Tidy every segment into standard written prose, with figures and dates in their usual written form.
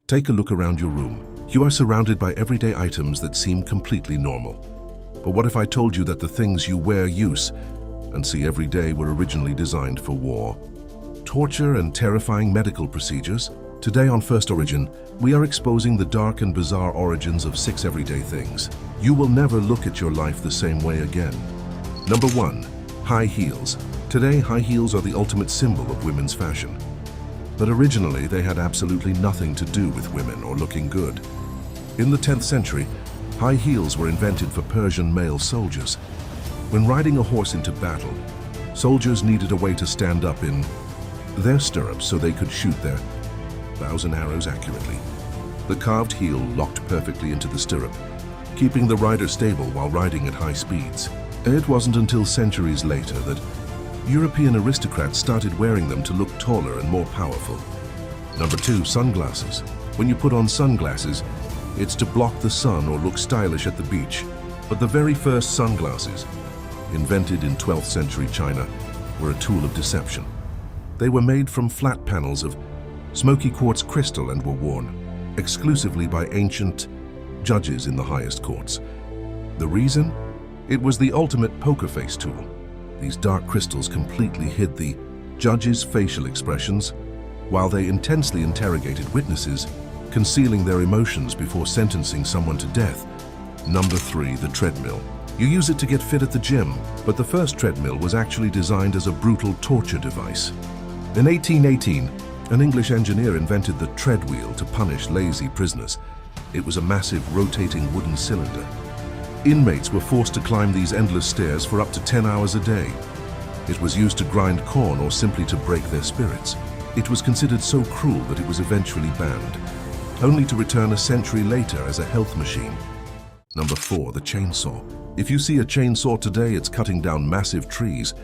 Take a look around your room. You are surrounded by everyday items that seem completely normal. But what if I told you that the things you wear, use, and see every day were originally designed for war? Torture and terrifying medical procedures? Today on FirstOrigin, we are exposing the dark and bizarre origins of 6 everyday things. You will never look at your life the same way again. Number 1. High heels. Today, high heels are the ultimate symbol of women's fashion. But originally, they had absolutely nothing to do with women or looking good. In the 10th century, high heels were invented for Persian male soldiers. When riding a horse into battle, soldiers needed a way to stand up in their stirrups so they could shoot their bows and arrows accurately. The carved heel locked perfectly into the stirrup, keeping the rider stable while riding at high speeds. It wasn't until centuries later that European aristocrats started wearing them to look taller and more powerful. Number 2. Sunglasses. When you put on sunglasses, it's to block the sun or look stylish at the beach. But the very first sunglasses, invented in 12th century China, were a tool of deception. They were made from flat panels of smoky quartz crystal and were worn exclusively by ancient judges in the highest courts. The reason? It was the ultimate poker face tool. These dark crystals completely hid the judges' facial expressions while they intensely interrogated witnesses, concealing their emotions before sentencing someone to death. Number 3. The treadmill. You use it to get fit at the gym, but the first treadmill was actually designed as a brutal torture device. In 1818, an English engineer invented the treadwheel to punish lazy prisoners. It was a massive rotating wooden cylinder. Inmates were forced to climb these endless stairs for up to 10 hours a day. It was used to grind corn or simply to break their spirits. It was considered so cruel that it was eventually banned, only to return a century later as a health machine. Number 4. The chainsaw. If you see a chainsaw today, it's cutting down massive trees.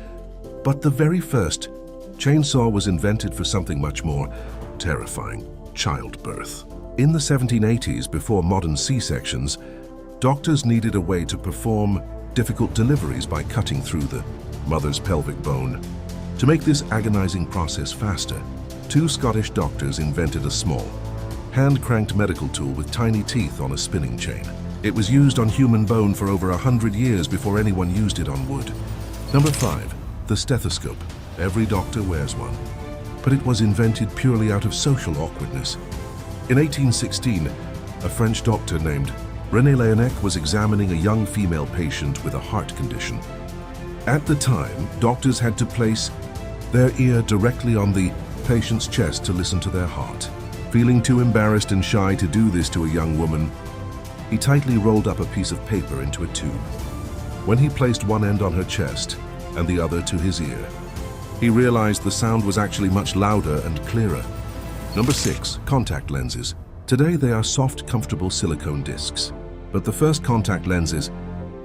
But the very first chainsaw was invented for something much more terrifying: childbirth. In the 1780s, before modern C-sections, doctors needed a way to perform difficult deliveries by cutting through the mother's pelvic bone. To make this agonizing process faster, 2 Scottish doctors invented a small, hand-cranked medical tool with tiny teeth on a spinning chain. It was used on human bone for over 100 years before anyone used it on wood. Number 5. The stethoscope. Every doctor wears one, but it was invented purely out of social awkwardness. In 1816, a French doctor named René Léonnec was examining a young female patient with a heart condition. At the time, doctors had to place their ear directly on the patient's chest to listen to their heart. Feeling too embarrassed and shy to do this to a young woman, he tightly rolled up a piece of paper into a tube. When he placed one end on her chest and the other to his ear, he realized the sound was actually much louder and clearer. Number 6. Contact lenses. Today they are soft, comfortable silicone discs. But the first contact lenses,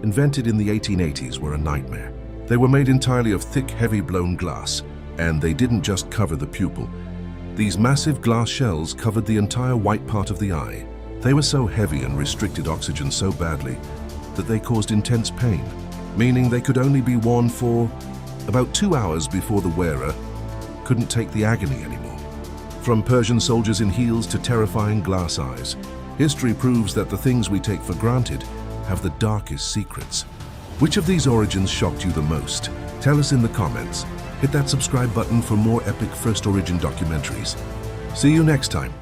invented in the 1880s, were a nightmare. They were made entirely of thick, heavy blown glass, and they didn't just cover the pupil. These massive glass shells covered the entire white part of the eye. They were so heavy and restricted oxygen so badly that they caused intense pain, meaning they could only be worn for about 2 hours before the wearer couldn't take the agony anymore. From Persian soldiers in heels to terrifying glass eyes, history proves that the things we take for granted have the darkest secrets. Which of these origins shocked you the most? Tell us in the comments. Hit that subscribe button for more epic FirstOrigin documentaries. See you next time.